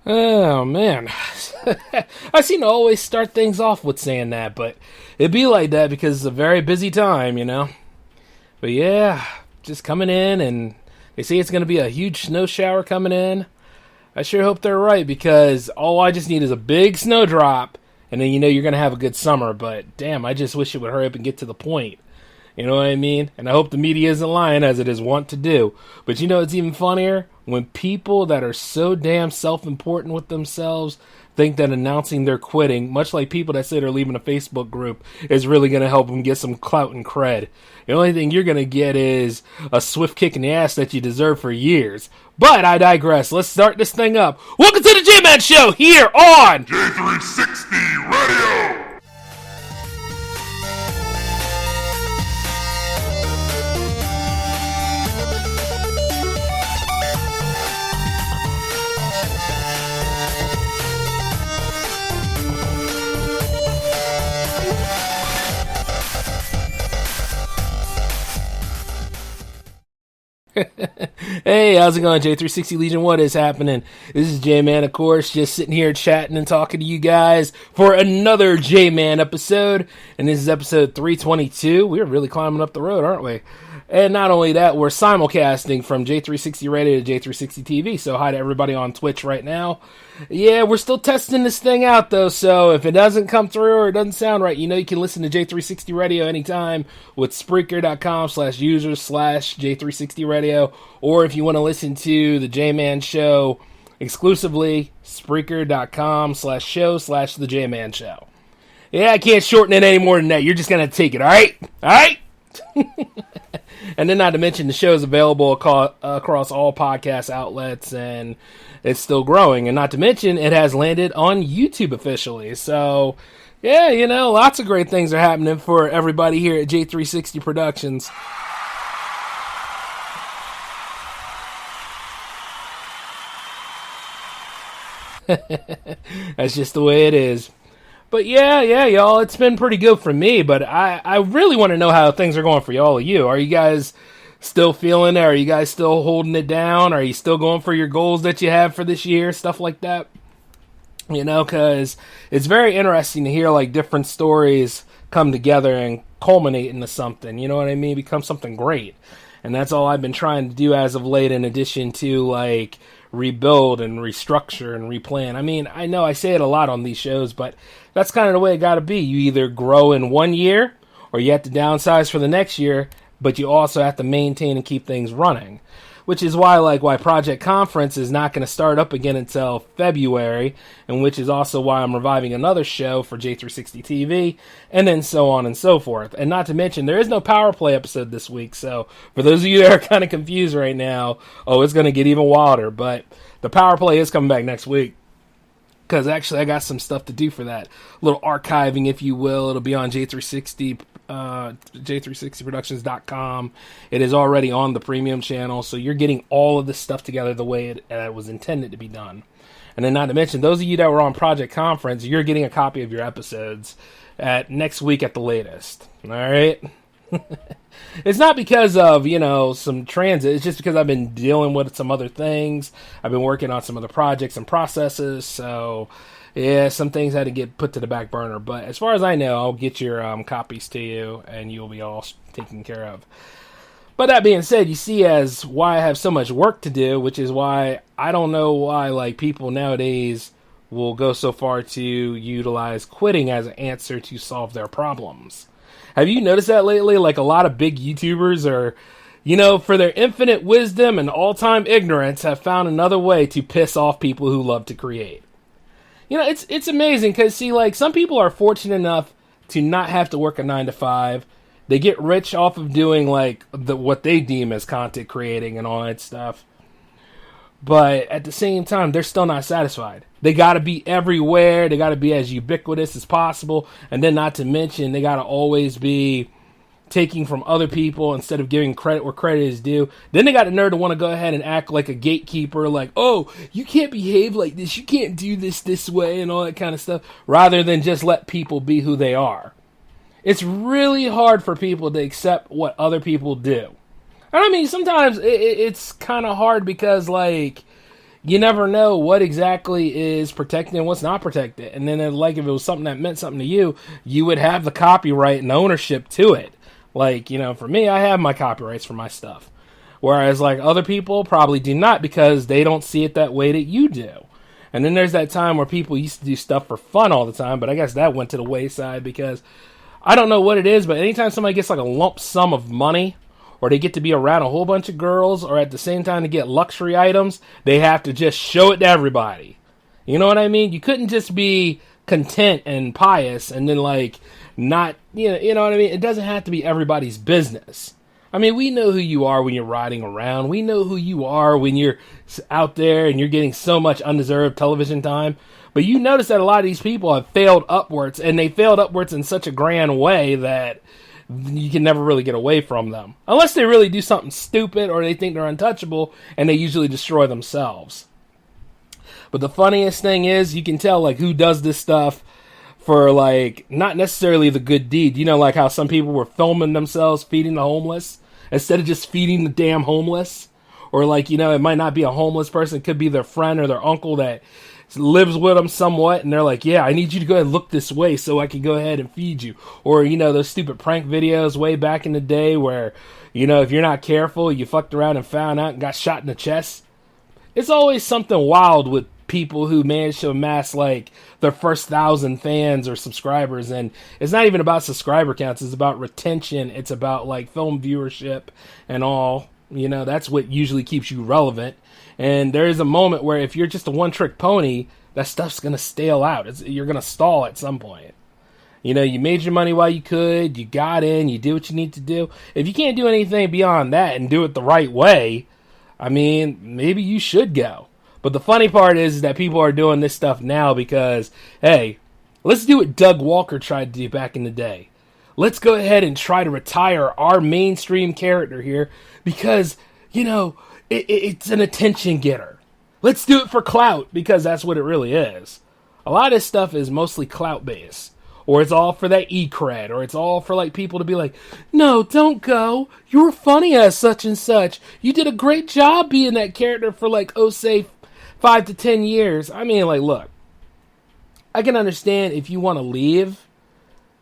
Oh, man. I seem to always start things off with saying that, but it'd be like that because it's a very busy time, you know? But yeah, just coming in, and they say it's going to be a huge snow shower coming in. I sure hope they're right, because all I just need is a big snow drop, and then you're going to have a good summer. But damn, I just wish it would hurry up and get to the point. You know what I mean? And I hope the media isn't lying, as it is wont to do. But it's even funnier? When people that are so damn self-important with themselves think that announcing they're quitting, much like people that say they're leaving a Facebook group, is really going to help them get some clout and cred. The only thing you're going to get is a swift kick in the ass that you deserve for years. But I digress. Let's start this thing up. Welcome to the J-Man Show here on J360 Radio! Hey, how's it going, J360 Legion? What is happening? This is J-Man, of course, just sitting here chatting and talking to you guys for another J-Man episode, and this is episode 322. We're really climbing up the road, aren't we? And not only that, we're simulcasting from J360 Radio to J360 TV, so hi to everybody on Twitch right now. Yeah, we're still testing this thing out, though, so if it doesn't come through or it doesn't sound right, you can listen to J360 Radio anytime with Spreaker.com/user/J360 Radio, or if you want to listen to the J-Man Show exclusively, Spreaker.com/show/the J-Man Show. Yeah, I can't shorten it any more than that. You're just going to take it, alright? Alright? And then not to mention the show is available across all podcast outlets, and it's still growing. And not to mention it has landed on YouTube officially. So, yeah, lots of great things are happening for everybody here at J360 Productions. That's just the way it is. But yeah, y'all, it's been pretty good for me, but I really want to know how things are going for all of you. Are you guys still feeling it? Are you guys still holding it down? Are you still going for your goals that you have for this year? Stuff like that. Because it's very interesting to hear, different stories come together and culminate into something. You know what I mean? Become something great. And that's all I've been trying to do as of late, in addition to, rebuild and restructure and replan. I mean, I know I say it a lot on these shows, but that's kind of the way it got to be. You either grow in one year, or you have to downsize for the next year, but you also have to maintain and keep things running. Which is why Project Conference is not going to start up again until February, and which is also why I'm reviving another show for J360 TV, and then so on and so forth. And not to mention, there is no Power Play episode this week, so for those of you that are kind of confused right now, it's going to get even wilder, but the Power Play is coming back next week. Because actually I got some stuff to do for that. A little archiving, if you will. It'll be on J360, J360productions.com. It is already on the premium channel, so you're getting all of this stuff together the way it was intended to be done. And then not to mention, those of you that were on Project Conference, you're getting a copy of your episodes at next week at the latest. All right? It's not because of, some transit. It's just because I've been dealing with some other things. I've been working on some other projects and processes. So, yeah, some things had to get put to the back burner. But as far as I know, I'll get your copies to you, and you'll be all taken care of. But that being said, you see as why I have so much work to do, which is why I don't know why, people nowadays will go so far to utilize quitting as an answer to solve their problems. Have you noticed that lately? A lot of big YouTubers are, for their infinite wisdom and all-time ignorance, have found another way to piss off people who love to create. It's amazing because, some people are fortunate enough to not have to work a 9-to-5. They get rich off of doing, what they deem as content creating and all that stuff. But at the same time, they're still not satisfied. They got to be everywhere. They got to be as ubiquitous as possible. And then not to mention, they got to always be taking from other people instead of giving credit where credit is due. Then they got the nerve to want to go ahead and act like a gatekeeper, oh, you can't behave like this. You can't do this way and all that kind of stuff, rather than just let people be who they are. It's really hard for people to accept what other people do. And I mean, sometimes it's kind of hard because, you never know what exactly is protected and what's not protected. And then, like, if it was something that meant something to you, you would have the copyright and ownership to it. Like, for me, I have my copyrights for my stuff. Whereas, like, other people probably do not because they don't see it that way that you do. And then there's that time where people used to do stuff for fun all the time, but I guess that went to the wayside because I don't know what it is, but anytime somebody gets, like, a lump sum of money, or they get to be around a whole bunch of girls, or at the same time to get luxury items, they have to just show it to everybody. You know what I mean? You couldn't just be content and pious and then, like, not, you know what I mean? It doesn't have to be everybody's business. I mean, we know who you are when you're riding around. We know who you are when you're out there and you're getting so much undeserved television time. But you notice that a lot of these people have failed upwards, and they failed upwards in such a grand way that you can never really get away from them. Unless they really do something stupid or they think they're untouchable, and they usually destroy themselves. But the funniest thing is, you can tell, like, who does this stuff for, like, not necessarily the good deed. You know, like how some people were filming themselves feeding the homeless instead of just feeding the damn homeless. Or, like, it might not be a homeless person. It could be their friend or their uncle that lives with them somewhat, and they're like, yeah, I need you to go ahead and look this way so I can go ahead and feed you. Or, those stupid prank videos way back in the day where, if you're not careful, you fucked around and found out and got shot in the chest. It's always something wild with people who manage to amass, like, their first 1,000 fans or subscribers, and it's not even about subscriber counts, it's about retention, it's about, like, film viewership and all. That's what usually keeps you relevant. And there is a moment where if you're just a one-trick pony, that stuff's going to stale out. You're going to stall at some point. You made your money while you could, you got in, you did what you need to do. If you can't do anything beyond that and do it the right way, I mean, maybe you should go. But the funny part is that people are doing this stuff now because, hey, let's do what Doug Walker tried to do back in the day. Let's go ahead and try to retire our mainstream character here because, it's an attention getter. Let's do it for clout because that's what it really is. A lot of this stuff is mostly clout based. Or it's all for that Cred. Or it's all for, like, people to be like, no, don't go. You were funny as such and such. You did a great job being that character for, like, say 5 to 10 years. I mean, like, look. I can understand if you want to leave.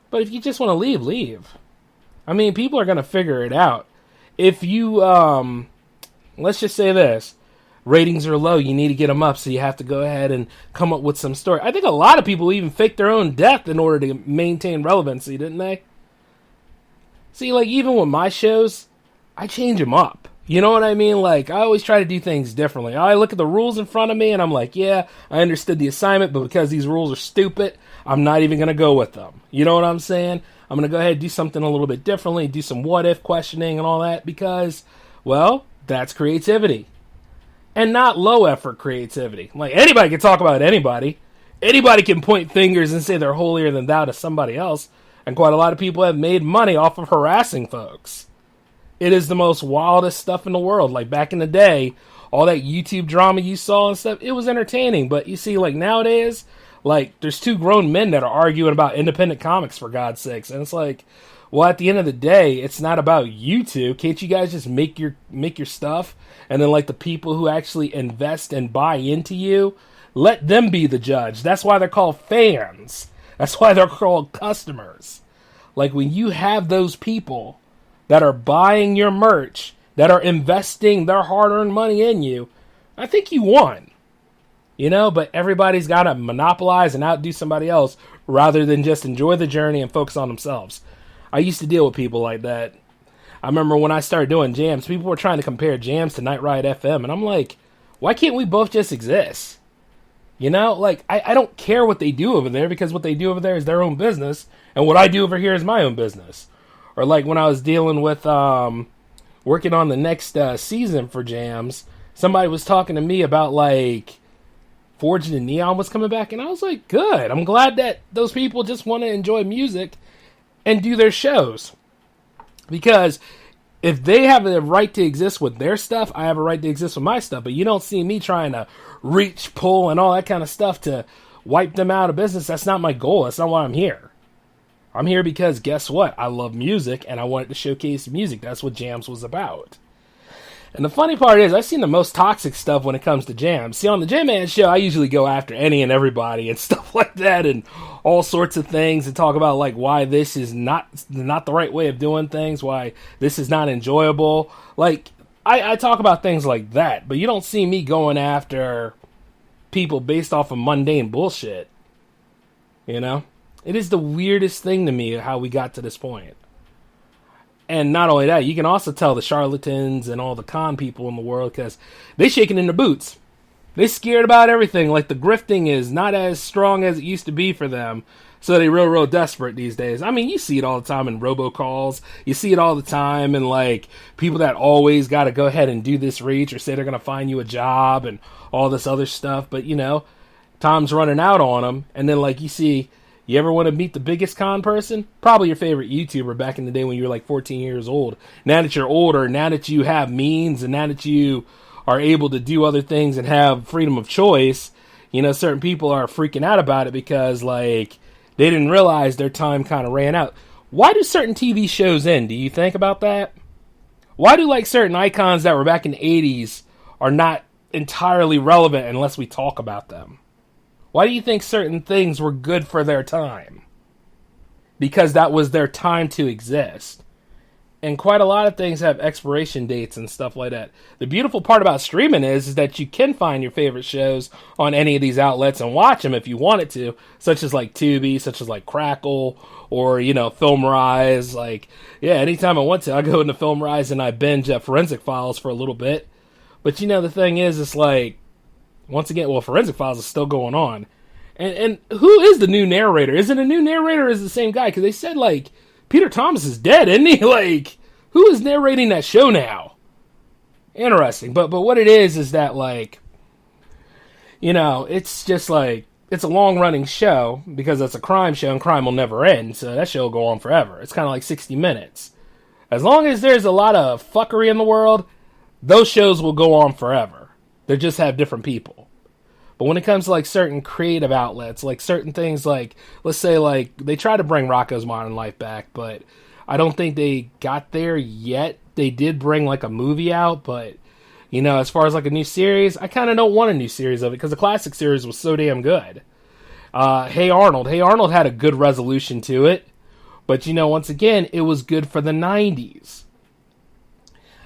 But if you just want to leave, leave. I mean, people are going to figure it out. If you, let's just say this. Ratings are low, you need to get them up, so you have to go ahead and come up with some story. I think a lot of people even faked their own death in order to maintain relevancy, didn't they? See, like, even with my shows, I change them up. You know what I mean? Like, I always try to do things differently. I look at the rules in front of me, and I'm like, yeah, I understood the assignment, but because these rules are stupid, I'm not even going to go with them. You know what I'm saying? I'm going to go ahead and do something a little bit differently, do some what-if questioning and all that, because, well, that's creativity. And not low-effort creativity. Like, anybody can talk about anybody. Anybody can point fingers and say they're holier than thou to somebody else. And quite a lot of people have made money off of harassing folks. It is the most wildest stuff in the world. Like, back in the day, all that YouTube drama you saw and stuff, it was entertaining. But you see, like, nowadays, like, there's two grown men that are arguing about independent comics, for God's sakes. And it's like, well, at the end of the day, it's not about you two. Can't you guys just make your stuff? And then, like, the people who actually invest and buy into you, let them be the judge. That's why they're called fans. That's why they're called customers. Like, when you have those people that are buying your merch, that are investing their hard-earned money in you, I think you won. But everybody's got to monopolize and outdo somebody else rather than just enjoy the journey and focus on themselves. I used to deal with people like that. I remember when I started doing jams, people were trying to compare jams to Night Ride FM, and I'm like, why can't we both just exist? Like, I don't care what they do over there, because what they do over there is their own business, and what I do over here is my own business. Or like when I was dealing with working on the next season for jams, somebody was talking to me about, like, Forged in Neon was coming back, and I was like, good. I'm glad that those people just want to enjoy music and do their shows. Because if they have a right to exist with their stuff, I have a right to exist with my stuff. But you don't see me trying to reach, pull, and all that kind of stuff to wipe them out of business. That's not my goal. That's not why I'm here. I'm here because, guess what? I love music, and I wanted to showcase music. That's what Jams was about. And the funny part is, I've seen the most toxic stuff when it comes to jams. See, on the J-Man show, I usually go after any and everybody and stuff like that and all sorts of things and talk about, like, why this is not the right way of doing things, why this is not enjoyable. Like, I talk about things like that, but you don't see me going after people based off of mundane bullshit. You know? It is the weirdest thing to me how we got to this point. And not only that, you can also tell the charlatans and all the con people in the world because they shaking in their boots. They scared about everything. Like, the grifting is not as strong as it used to be for them. So they real desperate these days. I mean, you see it all the time in robocalls. You see it all the time in, like, people that always got to go ahead and do this reach or say they're going to find you a job and all this other stuff. But, you know, time's running out on them. And then, like, you see... You ever want to meet the biggest con person? Probably your favorite YouTuber back in the day when you were like 14 years old. Now that you're older, now that you have means, and now that you are able to do other things and have freedom of choice, you know, certain people are freaking out about it because, like, they didn't realize their time kind of ran out. Why do certain TV shows end? Do you think about that? Why do, like, certain icons that were back in the 80s are not entirely relevant unless we talk about them? Why do you think certain things were good for their time? Because that was their time to exist. And quite a lot of things have expiration dates and stuff like that. The beautiful part about streaming is that you can find your favorite shows on any of these outlets and watch them if you wanted to, such as like Tubi, such as like Crackle, or, you know, FilmRise. Like, yeah, anytime I want to, I go into FilmRise and I binge Forensic Files for a little bit. But, you know, the thing is, it's like, once again, well, Forensic Files is still going on. And who is the new narrator? Is it a new narrator or is it the same guy? Because they said, like, Peter Thomas is dead, isn't he? Like, who is narrating that show now? Interesting. But what it is that, like, you know, it's just like, it's a long-running show because it's a crime show and crime will never end. So that show will go on forever. It's kind of like 60 Minutes. As long as there's a lot of fuckery in the world, those shows will go on forever. They just have different people. But when it comes to, like, certain creative outlets, like certain things, like, let's say, like, they try to bring Rocko's Modern Life back, but I don't think they got there yet. They did bring, like, a movie out, but, you know, as far as, like, a new series, I kind of don't want a new series of it, because the classic series was so damn good. Hey Arnold. Hey Arnold had a good resolution to it, but, you know, once again, it was good for the 90s.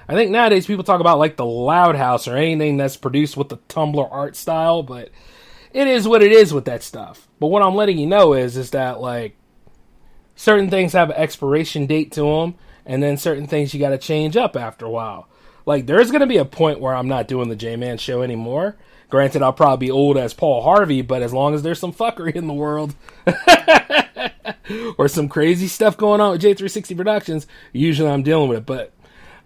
I think nowadays people talk about, like, the Loud House or anything that's produced with the Tumblr art style, but it is what it is with that stuff. But what I'm letting you know is that, like, certain things have an expiration date to them, and then certain things you got to change up after a while. Like, there's going to be a point where I'm not doing the J-Man show anymore. Granted, I'll probably be old as Paul Harvey, but as long as there's some fuckery in the world or some crazy stuff going on with J360 Productions, usually I'm dealing with it. But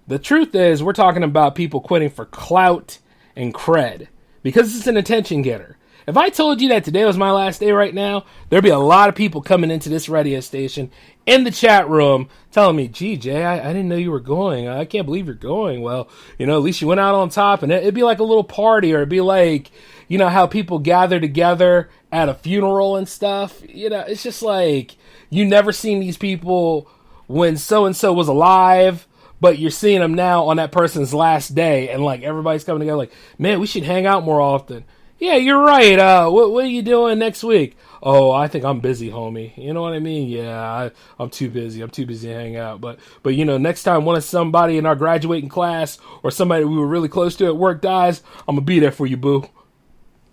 the truth is, we're talking about people quitting for clout and cred because it's an attention getter. If I told you that today was my last day right now, there'd be a lot of people coming into this radio station in the chat room telling me, gee, Jay, I didn't know you were going. I can't believe you're going. Well, you know, at least you went out on top. And it'd be like a little party, or it'd be like, you know, how people gather together at a funeral and stuff. You know, it's just like, you never seen these people when so-and-so was alive, but you're seeing them now on that person's last day, and, like, everybody's coming together like, man, we should hang out more often. Yeah, you're right. What are you doing next week? Oh, I think I'm busy, homie. You know what I mean? Yeah, I'm too busy. I'm too busy to hang out. But you know, next time one of somebody in our graduating class or somebody we were really close to at work dies, I'm going to be there for you, boo.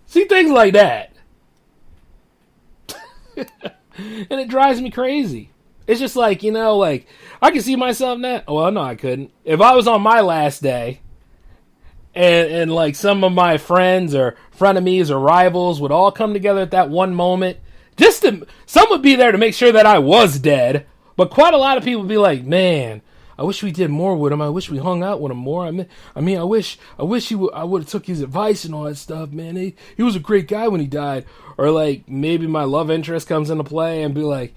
See, things like that. And it drives me crazy. It's just like, you know, like, I can see myself now. Well, no, I couldn't. If I was on my last day, and like some of my friends or frenemies or rivals would all come together at that one moment, some would be there to make sure that I was dead, but quite a lot of people would be like, man, I wish we did more with him. I wish we hung out with him more. I mean, I wish I would have took his advice and all that stuff, man. He was a great guy when he died. Or like maybe my love interest comes into play and be like,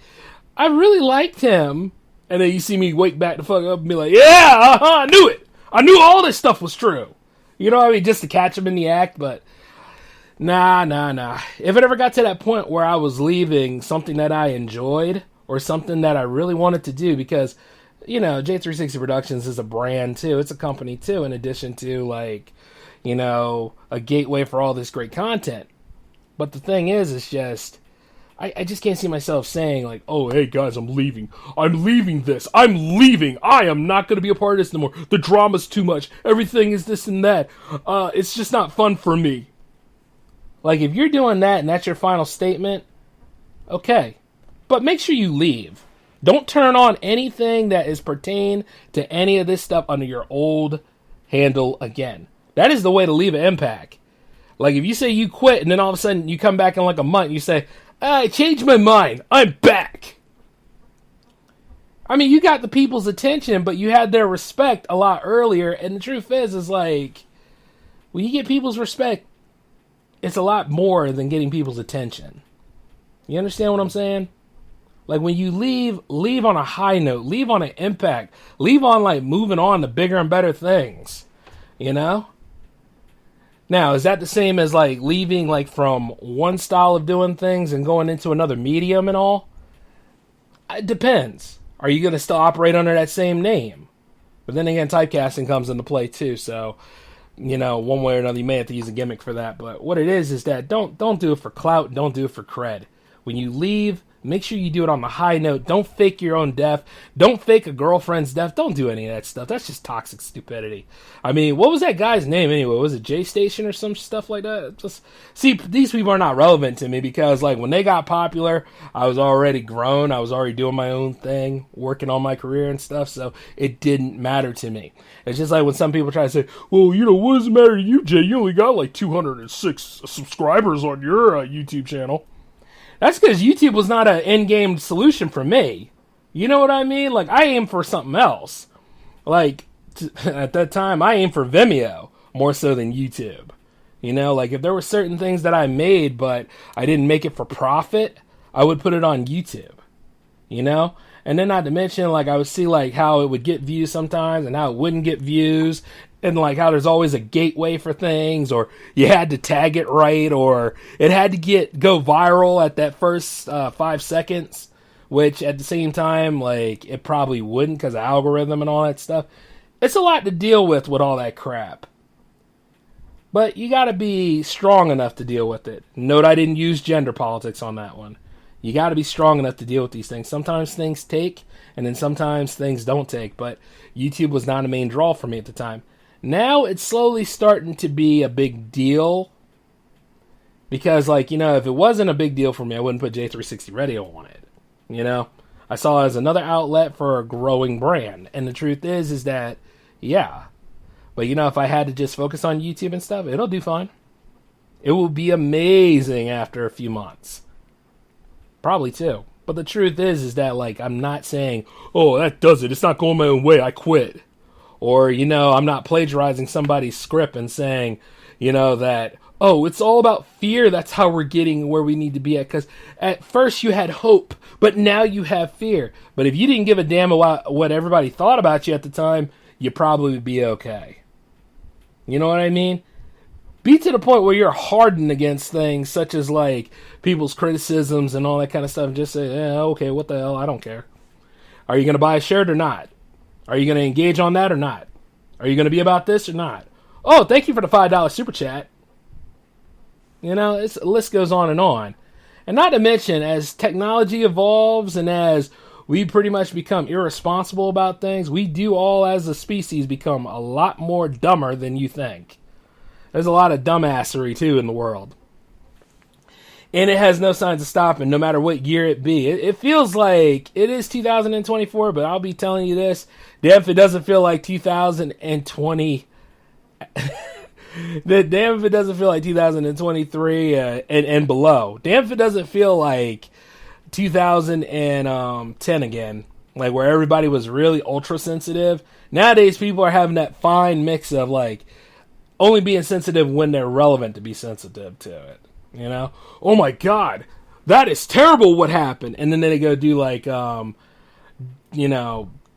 I really liked him. And then you see me wake back the fuck up and be like, yeah, I knew it. I knew all this stuff was true. You know what I mean? Just to catch him in the act, but nah. If it ever got to that point where I was leaving something that I enjoyed or something that I really wanted to do, because J360 Productions is a brand too. It's a company too, in addition to like, a gateway for all this great content. But the thing is, it's just, I just can't see myself saying like, oh, hey guys, I'm leaving. I'm leaving this. I'm leaving. I am not going to be a part of this no more. The drama's too much. Everything is this and that. It's just not fun for me. Like, if you're doing that and that's your final statement, okay. But make sure you leave. Don't turn on anything that is pertain to any of this stuff under your old handle again. That is the way to leave an impact. Like, if you say you quit and then all of a sudden you come back in like a month and you say, I changed my mind. I'm back. I mean, you got the people's attention, but you had their respect a lot earlier. And the truth is like, when you get people's respect, it's a lot more than getting people's attention. You understand what I'm saying? Like, when you leave on a high note, leave on an impact, leave on like moving on to bigger and better things, Now, is that the same as like leaving like from one style of doing things and going into another medium and all? It depends. Are you going to still operate under that same name? But then again, typecasting comes into play too, so one way or another, you may have to use a gimmick for that. But what it is that don't do it for clout, don't do it for cred. When you leave, make sure you do it on the high note. Don't fake your own death. Don't fake a girlfriend's death. Don't do any of that stuff. That's just toxic stupidity. I mean, what was that guy's name anyway? Was it J Station or some stuff like that? Just see, these people are not relevant to me because like when they got popular, I was already grown. I was already doing my own thing, working on my career and stuff. So it didn't matter to me. It's just like when some people try to say, well, what does it matter to you, Jay? You only got like 206 subscribers on your YouTube channel. That's because YouTube was not an in-game solution for me. You know what I mean? Like, I aimed for something else. Like, at that time, I aimed for Vimeo more so than YouTube. Like, if there were certain things that I made, but I didn't make it for profit, I would put it on YouTube. And then not to mention, like, I would see, like, how it would get views sometimes and how it wouldn't get views. And, like, how there's always a gateway for things, or you had to tag it right, or it had to go viral at that first 5 seconds, which at the same time, like, it probably wouldn't because of algorithm and all that stuff. It's a lot to deal with all that crap. But you got to be strong enough to deal with it. Note I didn't use gender politics on that one. You got to be strong enough to deal with these things. Sometimes things take, and then sometimes things don't take. But YouTube was not a main draw for me at the time. Now it's slowly starting to be a big deal. Because, like, if it wasn't a big deal for me, I wouldn't put J360 Radio on it. I saw it as another outlet for a growing brand. And the truth is that, yeah. But, if I had to just focus on YouTube and stuff, it'll do fine. It will be amazing after a few months. Probably too. But the truth is that, like, I'm not saying, oh, that does it. It's not going my own way. I quit. Or, I'm not plagiarizing somebody's script and saying, that, oh, it's all about fear. That's how we're getting where we need to be at. Because at first you had hope, but now you have fear. But if you didn't give a damn about what everybody thought about you at the time, you probably would be okay. You know what I mean? Be to the point where you're hardened against things such as, like, people's criticisms and all that kind of stuff. And just say, yeah, okay, what the hell? I don't care. Are you going to buy a shirt or not? Are you going to engage on that or not? Are you going to be about this or not? Oh, thank you for the $5 super chat. The list goes on. And not to mention, as technology evolves and as we pretty much become irresponsible about things, we do all as a species become a lot more dumber than you think. There's a lot of dumbassery, too, in the world. And it has no signs of stopping, no matter what year it be. It feels like it is 2024, but I'll be telling you this. Damn if it doesn't feel like 2020. Damn if it doesn't feel like 2023 and below. Damn if it doesn't feel like 2010 again. Like, where everybody was really ultra sensitive. Nowadays, people are having that fine mix of, like, only being sensitive when they're relevant to be sensitive to it. Oh my God, that is terrible what happened. And then they go do like,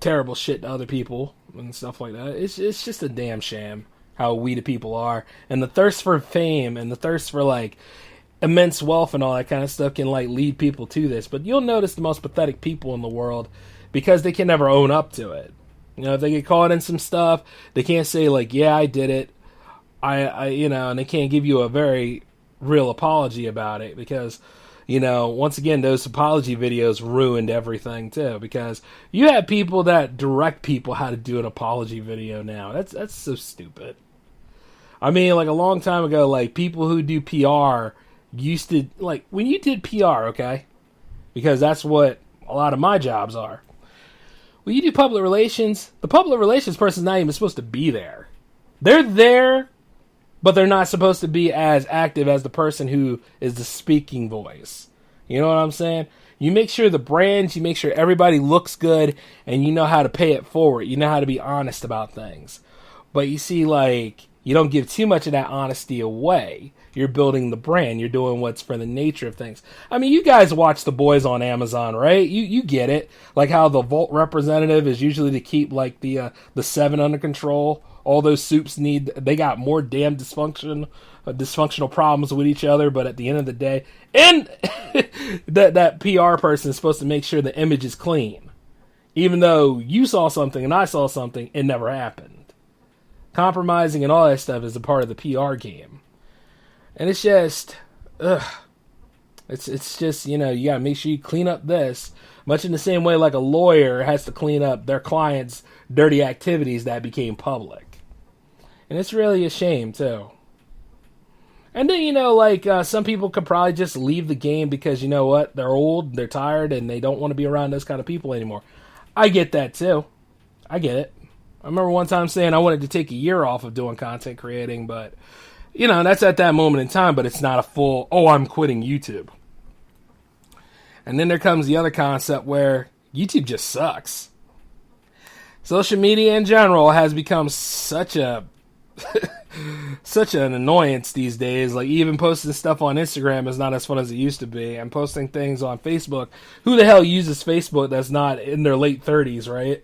terrible shit to other people and stuff like that. It's just a damn shame how we the people are. And the thirst for fame and the thirst for like immense wealth and all that kind of stuff can like lead people to this. But you'll notice the most pathetic people in the world, because they can never own up to it. You know, if they get caught in some stuff, they can't say like, yeah, I did it. And they can't give you a very real apology about it because, once again, those apology videos ruined everything too, because you have people that direct people how to do an apology video now. That's so stupid. I mean, like a long time ago, like people who do PR used to, like when you did PR, okay? Because that's what a lot of my jobs are. When you do public relations, the public relations person's not even supposed to be there. They're there, but they're not supposed to be as active as the person who is the speaking voice. You know what I'm saying? You make sure the brands, you make sure everybody looks good, and you know how to pay it forward. You know how to be honest about things. But you see, like, you don't give too much of that honesty away. You're building the brand. You're doing what's for the nature of things. I mean, you guys watch The Boys on Amazon, right? You get it. Like how the Vault representative is usually to keep, like, the Seven under control. All those soups they got more damn dysfunctional problems with each other, but at the end of the day, and that PR person is supposed to make sure the image is clean. Even though you saw something and I saw something, it never happened. Compromising and all that stuff is a part of the PR game. And it's just, It's just, you gotta make sure you clean up this. Much in the same way like a lawyer has to clean up their client's dirty activities that became public. And it's really a shame, too. And then, some people could probably just leave the game because, you know what, they're old, they're tired, and they don't want to be around those kind of people anymore. I get that, too. I get it. I remember one time saying I wanted to take a year off of doing content creating, but, that's at that moment in time, but it's not a full, I'm quitting YouTube. And then there comes the other concept where YouTube just sucks. Social media in general has become such an annoyance these days. Like, even posting stuff on Instagram is not as fun as it used to be. And posting things on Facebook. Who the hell uses Facebook that's not in their late 30s, right?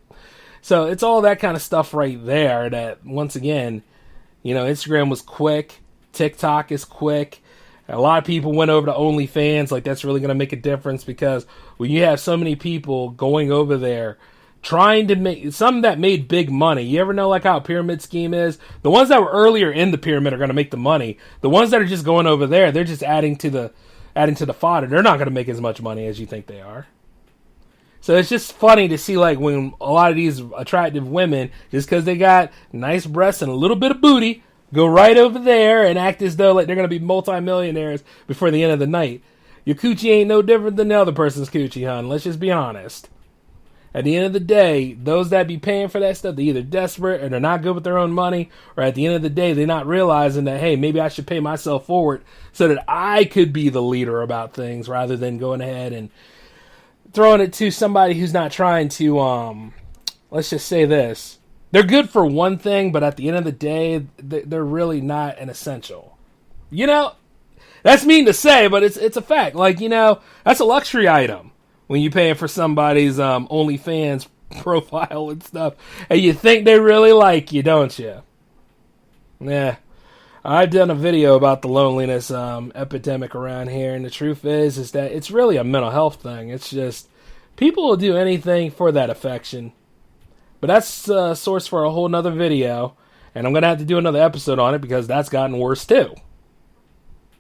So it's all that kind of stuff right there that, once again, Instagram was quick. TikTok is quick. A lot of people went over to OnlyFans. Like, that's really going to make a difference because when you have so many people going over there trying to make some that made big money. You ever know like how a pyramid scheme is? The ones that were earlier in the pyramid are going to make the money. The ones that are just going over there, they're just adding to the fodder. They're not going to make as much money as you think they are. So it's just funny to see like when a lot of these attractive women, just because they got nice breasts and a little bit of booty, go right over there and act as though like they're going to be multimillionaires before the end of the night. Your coochie ain't no different than the other person's coochie, hon. Let's just be honest. At the end of the day, those that be paying for that stuff, they're either desperate or they're not good with their own money, or at the end of the day, they're not realizing that, hey, maybe I should pay myself forward so that I could be the leader about things rather than going ahead and throwing it to somebody who's not trying to, let's just say this. They're good for one thing, but at the end of the day, they're really not an essential. That's mean to say, but it's a fact. Like, that's a luxury item. When you're paying for somebody's OnlyFans profile and stuff. And you think they really like you, don't you? Yeah. I've done a video about the loneliness epidemic around here. And the truth is that it's really a mental health thing. It's just, people will do anything for that affection. But that's a source for a whole nother video. And I'm going to have to do another episode on it because that's gotten worse too.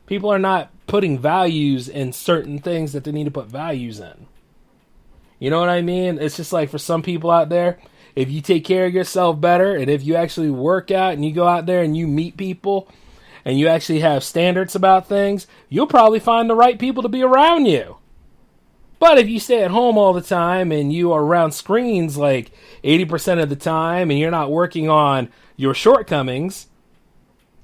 People are not putting values in certain things that they need to put values in. You know what I mean? It's just like for some people out there, if you take care of yourself better and if you actually work out and you go out there and you meet people and you actually have standards about things, you'll probably find the right people to be around you. But if you stay at home all the time and you are around screens like 80% of the time and you're not working on your shortcomings,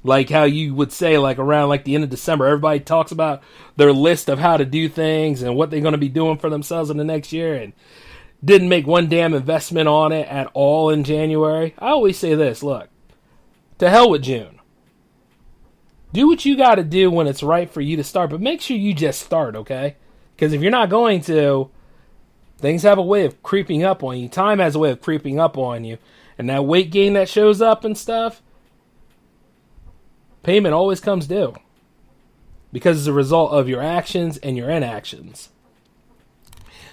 like how you would say, like around like the end of December, everybody talks about their list of how to do things and what they're going to be doing for themselves in the next year and didn't make one damn investment on it at all in January. I always say this, look, to hell with June. Do what you got to do when it's right for you to start, but make sure you just start, okay? Because if you're not going to, things have a way of creeping up on you. Time has a way of creeping up on you. And that weight gain that shows up and stuff, payment always comes due because it's a result of your actions and your inactions.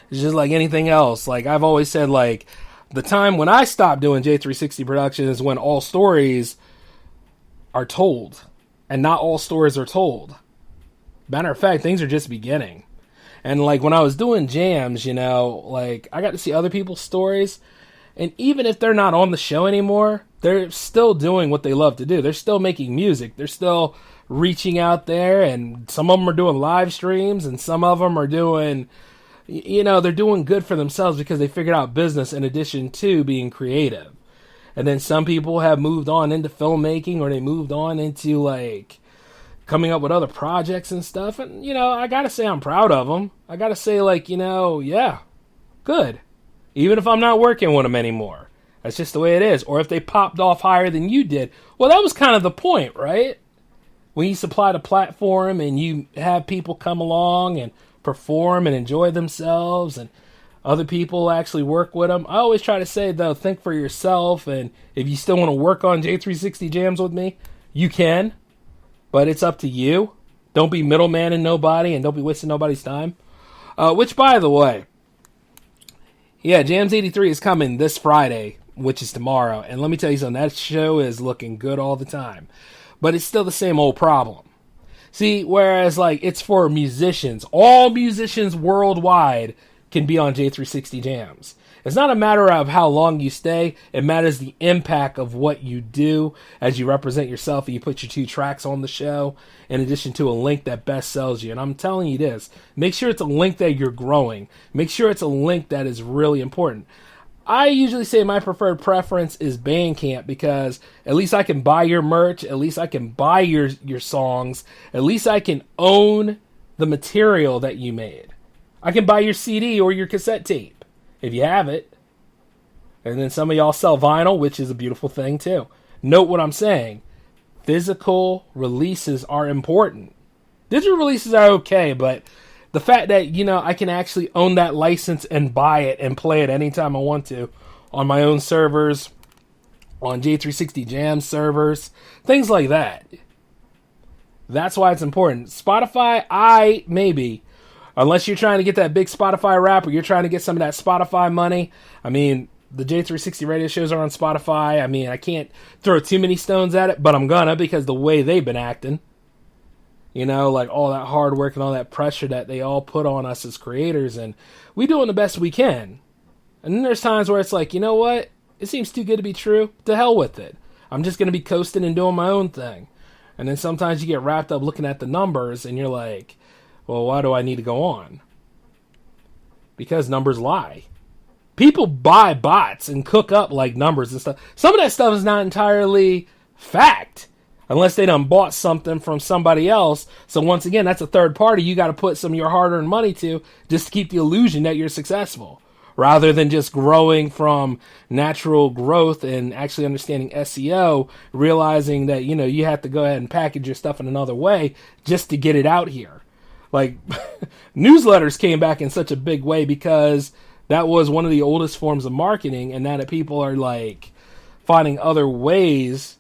It's just like anything else. Like I've always said, like the time when I stopped doing J360 production is when all stories are told, and not all stories are told. Matter of fact, things are just beginning. And like when I was doing jams, you know, like I got to see other people's stories, and even if they're not on the show anymore, they're still doing what they love to do. They're still making music. They're still reaching out there, and some of them are doing live streams, and some of them are doing, you know, they're doing good for themselves because they figured out business in addition to being creative. And then some people have moved on into filmmaking, or they moved on into like coming up with other projects and stuff. And, you know, I gotta say I'm proud of them. I gotta say, like, you know, yeah, good. Even if I'm not working with them anymore. That's just the way it is. Or if they popped off higher than you did. Well, that was kind of the point, right? When you supplied a platform and you have people come along and perform and enjoy themselves, and other people actually work with them. I always try to say, though, think for yourself. And if you still want to work on J360 Jams with me, you can. But it's up to you. Don't be middleman-ing nobody, and don't be wasting nobody's time. Which, by the way, yeah, Jams 83 is coming this Friday, which is tomorrow. And let me tell you something, that show is looking good all the time. But it's still the same old problem. See, whereas, like, it's for musicians. All musicians worldwide can be on J360 Jams. It's not a matter of how long you stay. It matters the impact of what you do as you represent yourself and you put your 2 tracks on the show, in addition to a link that best sells you. And I'm telling you this, make sure it's a link that you're growing. Make sure it's a link that is really important. I usually say my preferred preference is Bandcamp, because at least I can buy your merch, at least I can buy your songs, at least I can own the material that you made. I can buy your CD or your cassette tape, if you have it. And then some of y'all sell vinyl, which is a beautiful thing too. Note what I'm saying. Physical releases are important. Digital releases are okay, but the fact that, you know, I can actually own that license and buy it and play it anytime I want to on my own servers, on J360 Jam servers, things like that. That's why it's important. Spotify, maybe. Unless you're trying to get that big Spotify rap, or you're trying to get some of that Spotify money. I mean, the J360 radio shows are on Spotify. I mean, I can't throw too many stones at it, but I'm gonna, because the way they've been acting. You know, like all that hard work and all that pressure that they all put on us as creators, and we doing the best we can. And then there's times where it's like, you know what? It seems too good to be true. To hell with it. I'm just going to be coasting and doing my own thing. And then sometimes you get wrapped up looking at the numbers, and you're like, well, why do I need to go on? Because numbers lie. People buy bots and cook up like numbers and stuff. Some of that stuff is not entirely fact, unless they done bought something from somebody else. So once again, that's a third party you got to put some of your hard-earned money to, just to keep the illusion that you're successful, rather than just growing from natural growth and actually understanding SEO, realizing that, you know, you have to go ahead and package your stuff in another way just to get it out here. Like, newsletters came back in such a big way because that was one of the oldest forms of marketing, and now that people are, like, finding other ways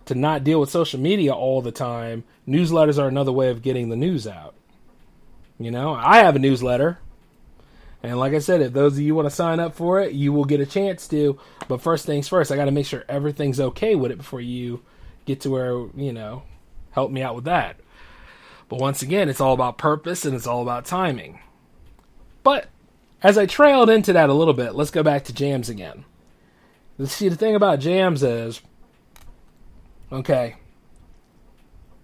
to not deal with social media all the time, newsletters are another way of getting the news out. You know, I have a newsletter, and like I said, if those of you want to sign up for it, you will get a chance to. But first things first, I got to make sure everything's okay with it before you get to where, you know, help me out with that. But once again, it's all about purpose and it's all about timing. But as I trailed into that a little bit, let's go back to jams again. See, the thing about jams is, okay,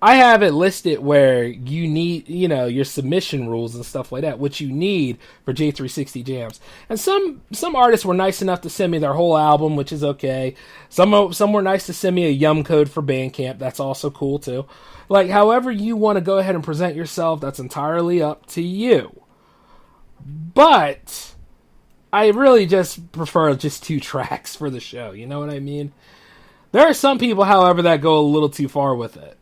I have it listed where you need, you know, your submission rules and stuff like that, which you need for J360 Jams. And some artists were nice enough to send me their whole album, which is okay. Some were nice to send me a Yum code for Bandcamp. That's also cool too. Like, however you want to go ahead and present yourself, that's entirely up to you. But I really just prefer just 2 tracks for the show. You know what I mean? There are some people, however, that go a little too far with it.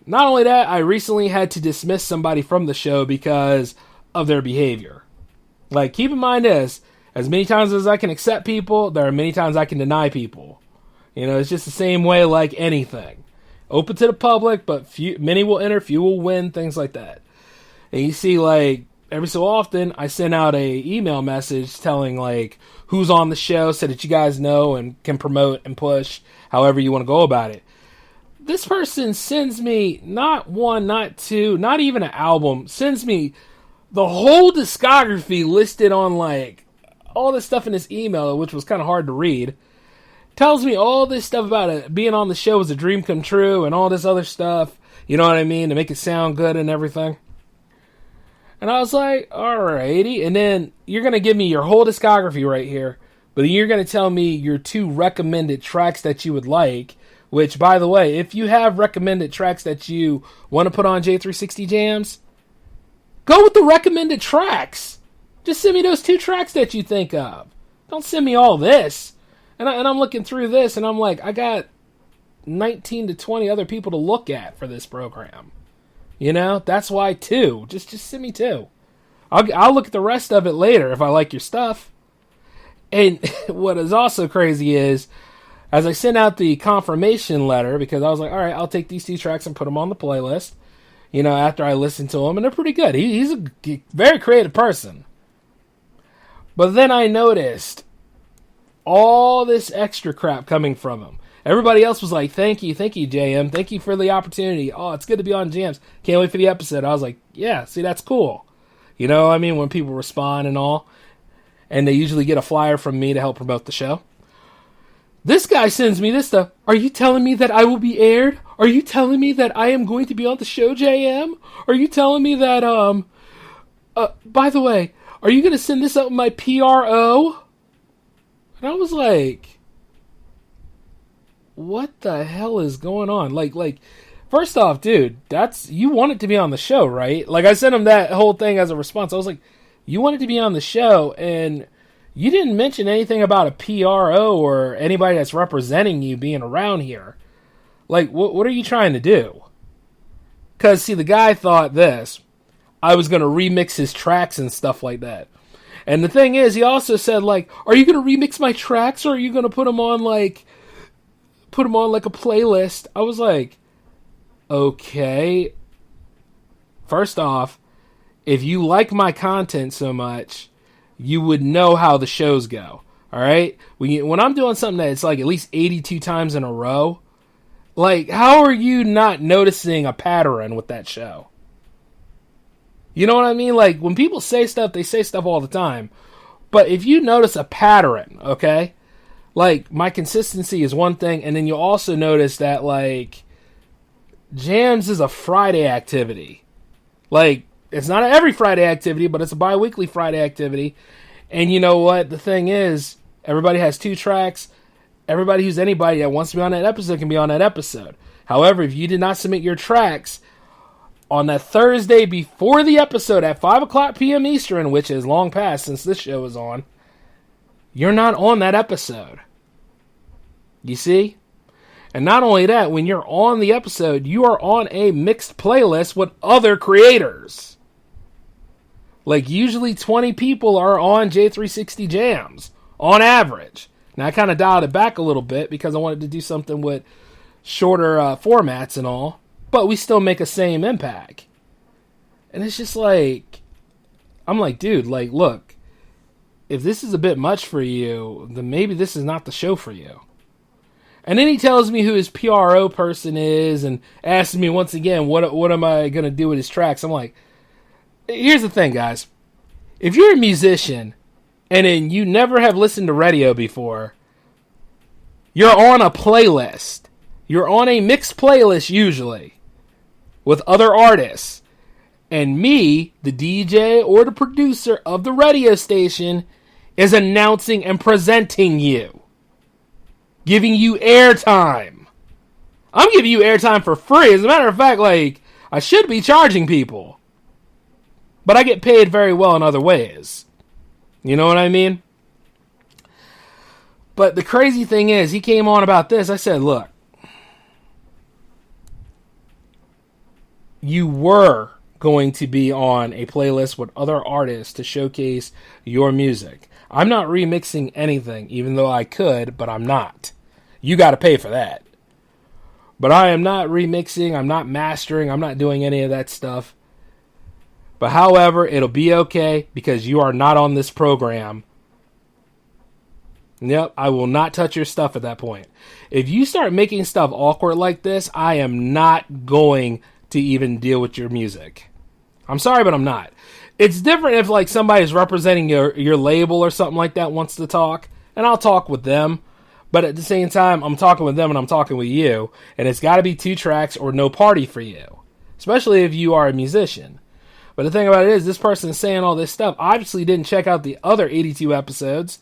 Not only that, I recently had to dismiss somebody from the show because of their behavior. Like, keep in mind this, as many times as I can accept people, there are many times I can deny people. You know, it's just the same way like anything. Open to the public, but many will enter, few will win, things like that. And you see, like, every so often I send out a email message telling like who's on the show so that you guys know and can promote and push however you want to go about it. This person sends me not one, not two, not even an album, sends me the whole discography listed on like all this stuff in this email, which was kind of hard to read. Tells me all this stuff about it being on the show was a dream come true and all this other stuff, you know what I mean, to make it sound good and everything. And I was like, alrighty. And then you're going to give me your whole discography right here, but you're going to tell me your 2 recommended tracks that you would like, which, by the way, if you have recommended tracks that you want to put on J360 Jams, go with the recommended tracks. Just send me those 2 tracks that you think of. Don't send me all this. And I'm looking through this, and I'm like, I got 19 to 20 other people to look at for this program. You know, that's why 2. Just send me 2. I'll look at the rest of it later if I like your stuff. And what is also crazy is, as I sent out the confirmation letter, because I was like, all right, I'll take these 2 tracks and put them on the playlist. You know, after I listened to them, and they're pretty good. He's a very creative person. But then I noticed all this extra crap coming from him. Everybody else was like, thank you, JM. Thank you for the opportunity. Oh, it's good to be on Jams. Can't wait for the episode. I was like, yeah, see, that's cool. You know what I mean? When people respond and all. And they usually get a flyer from me to help promote the show. This guy sends me this stuff. Are you telling me that I will be aired? Are you telling me that I am going to be on the show, JM? Are you telling me that, by the way, are you going to send this out with my PRO? And I was like, what the hell is going on? Like, first off, dude, you wanted to be on the show, right? Like, I sent him that whole thing as a response. I was like, you wanted to be on the show, and you didn't mention anything about a PRO or anybody that's representing you being around here. Like, what are you trying to do? Because, see, the guy thought this. I was going to remix his tracks and stuff like that. And the thing is, he also said, like, are you going to remix my tracks, or are you going to put them on like a playlist? I was like, okay. First off, if you like my content so much, you would know how the shows go. All right? When I'm doing something that it's like at least 82 times in a row, like, how are you not noticing a pattern with that show? You know what I mean? Like, when people say stuff, they say stuff all the time. But if you notice a pattern, okay? Like, my consistency is one thing, and then you'll also notice that, like, Jams is a Friday activity. Like, it's not an every Friday activity, but it's a bi-weekly Friday activity. And you know what? The thing is, everybody has 2 tracks. Everybody who's anybody that wants to be on that episode can be on that episode. However, if you did not submit your tracks on that Thursday before the episode at 5 o'clock p.m. Eastern, which is long past since this show is on, you're not on that episode. You see? And not only that, when you're on the episode, you are on a mixed playlist with other creators. Like, usually 20 people are on J360 Jams, on average. Now, I kind of dialed it back a little bit because I wanted to do something with shorter formats and all. But we still make a same impact. And it's just like, I'm like, dude, like, look, if this is a bit much for you, then maybe this is not the show for you. And then he tells me who his PRO person is and asks me once again, what am I going to do with his tracks? I'm like, here's the thing, guys. If you're a musician and then you never have listened to radio before, you're on a playlist. You're on a mixed playlist usually with other artists. And me, the DJ or the producer of the radio station, is announcing and presenting you. Giving you airtime. I'm giving you airtime for free. As a matter of fact, like, I should be charging people. But I get paid very well in other ways. You know what I mean? But the crazy thing is, he came on about this. I said, look, you were going to be on a playlist with other artists to showcase your music. I'm not remixing anything, even though I could, but I'm not. You got to pay for that. But I am not remixing, I'm not mastering, I'm not doing any of that stuff. But however, it'll be okay because you are not on this program. Yep, I will not touch your stuff at that point. If you start making stuff awkward like this, I am not going to even deal with your music. I'm sorry, but I'm not. It's different if like somebody's representing your label or something like that wants to talk, and I'll talk with them. But at the same time, I'm talking with them and I'm talking with you, and it's got to be 2 tracks or no party for you, especially if you are a musician. But the thing about it is, this person saying all this stuff obviously didn't check out the other 82 episodes.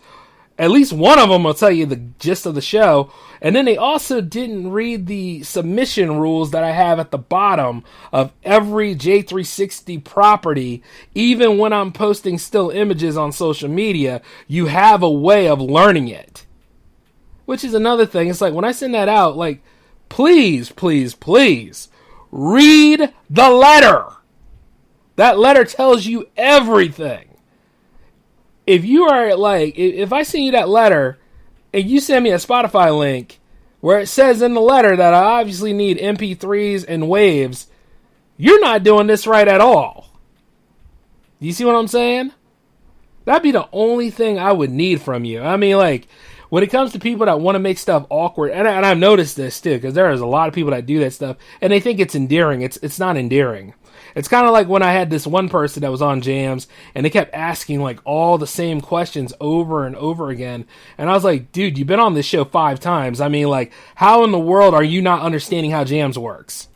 At least one of them will tell you the gist of the show. And then they also didn't read the submission rules that I have at the bottom of every J360 property. Even when I'm posting still images on social media, you have a way of learning it. Which is another thing. It's like when I send that out, like, please, please, please, read the letter. That letter tells you everything. If you are like, if I send you that letter and you send me a Spotify link where it says in the letter that I obviously need MP3s and waves, you're not doing this right at all. You see what I'm saying? That'd be the only thing I would need from you. I mean, like, when it comes to people that want to make stuff awkward, and I've noticed this too, because there is a lot of people that do that stuff, and they think it's endearing. It's not endearing. It's kind of like when I had this one person that was on Jams, and they kept asking like all the same questions over and over again. And I was like, dude, you've been on this show 5 times. I mean, like, how in the world are you not understanding how Jams works?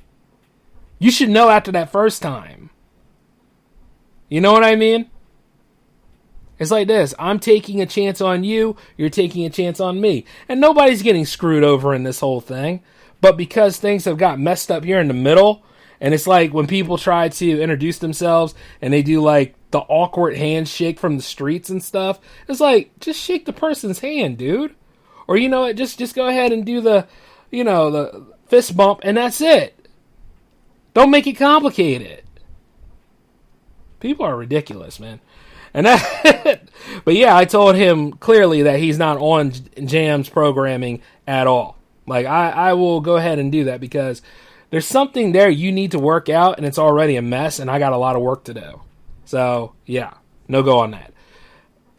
You should know after that first time. You know what I mean? It's like this. I'm taking a chance on you. You're taking a chance on me. And nobody's getting screwed over in this whole thing. But because things have got messed up here in the middle, and it's like when people try to introduce themselves and they do like the awkward handshake from the streets and stuff, it's like, just shake the person's hand, dude. Or, you know what, just go ahead and do the, you know, the fist bump, and that's it. Don't make it complicated. People are ridiculous, man. And that, but yeah, I told him clearly that he's not on Jams programming at all. Like, I will go ahead and do that because there's something there you need to work out, and it's already a mess, and I got a lot of work to do. So, yeah, no go on that.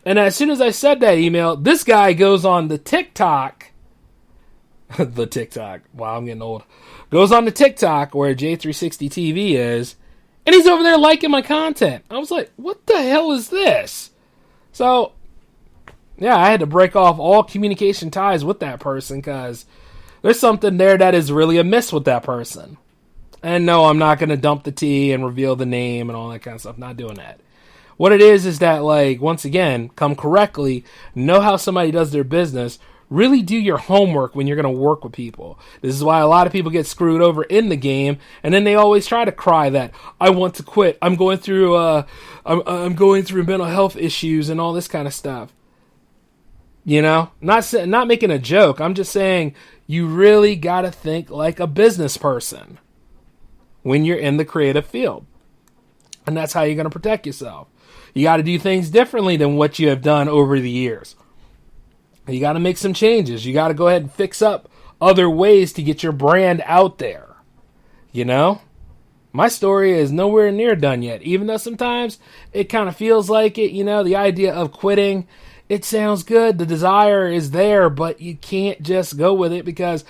And as soon as I said that email, this guy goes on the TikTok, the TikTok, wow, I'm getting old, goes on the TikTok where J360 TV is, and he's over there liking my content. I was like, what the hell is this? So, yeah, I had to break off all communication ties with that person because there's something there that is really amiss with that person. And no, I'm not going to dump the tea and reveal the name and all that kind of stuff. Not doing that. What it is that, like, once again, come correctly, know how somebody does their business, really do your homework when you're going to work with people. This is why a lot of people get screwed over in the game, and then they always try to cry that, I want to quit, I'm going through I'm going through mental health issues and all this kind of stuff. You know, not making a joke. I'm just saying you really got to think like a business person when you're in the creative field. And that's how you're going to protect yourself. You got to do things differently than what you have done over the years. You got to make some changes. You got to go ahead and fix up other ways to get your brand out there. You know? My story is nowhere near done yet. Even though sometimes it kind of feels like it, you know, the idea of quitting, it sounds good. The desire is there, but you can't just go with it because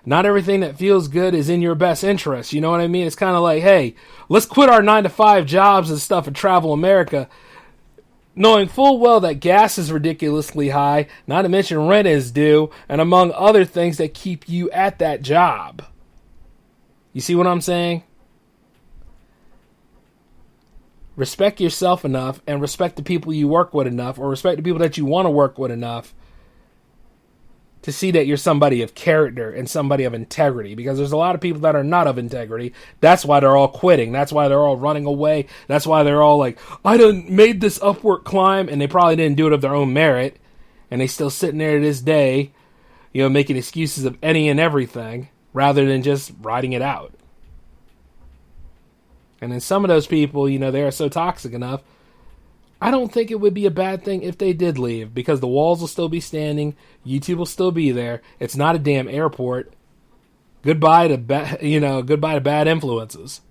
not everything that feels good is in your best interest. You know what I mean? It's kind of like, hey, let's quit our 9-to-5 jobs and stuff and travel America, knowing full well that gas is ridiculously high, not to mention rent is due, and among other things that keep you at that job. You see what I'm saying? Respect yourself enough and respect the people you work with enough, or respect the people that you want to work with enough to see that you're somebody of character and somebody of integrity, because there's a lot of people that are not of integrity. That's why they're all quitting. That's why they're all running away. That's why they're all like, I done made this upward climb, and they probably didn't do it of their own merit, and they still sitting there to this day, you know, making excuses of any and everything rather than just riding it out. And then some of those people, you know, they are so toxic enough, I don't think it would be a bad thing if they did leave, because the walls will still be standing, YouTube will still be there. It's not a damn airport. Goodbye to bad influences.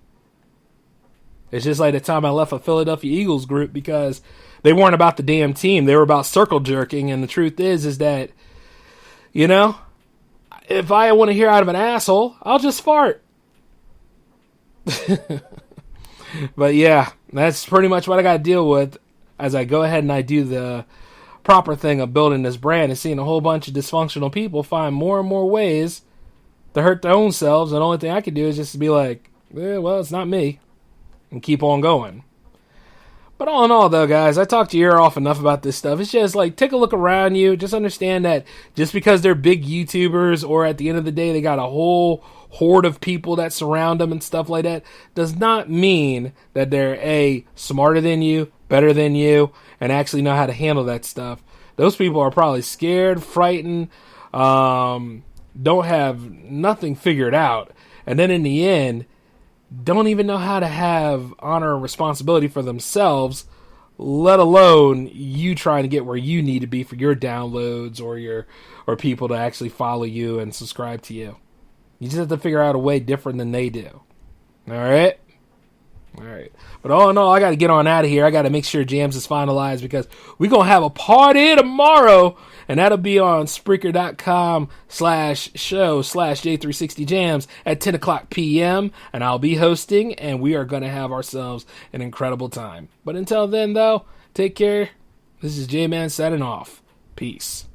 It's just like the time I left a Philadelphia Eagles group because they weren't about the damn team. They were about circle jerking. And the truth is that, you know, if I want to hear out of an asshole, I'll just fart. But yeah, that's pretty much what I got to deal with as I go ahead and I do the proper thing of building this brand and seeing a whole bunch of dysfunctional people find more and more ways to hurt their own selves. And the only thing I can do is just to be like, well, it's not me, and keep on going. But all in all, though, guys, I talked your ear off enough about this stuff. It's just like, take a look around you. Just understand that just because they're big YouTubers or at the end of the day they got a whole horde of people that surround them and stuff like that does not mean that they're smarter than you, better than you, and actually know how to handle that stuff. Those people are probably scared, frightened, don't have nothing figured out, and then in the end don't even know how to have honor and responsibility for themselves, let alone you trying to get where you need to be for your downloads or people to actually follow you and subscribe to you. You just have to figure out a way different than they do. Alright? Alright. But all in all, I got to get on out of here. I got to make sure Jams is finalized because we're going to have a party tomorrow. And that'll be on Spreaker.com/show/J360 Jams at 10 o'clock p.m. And I'll be hosting, and we are going to have ourselves an incredible time. But until then, though, take care. This is J-Man signing off. Peace.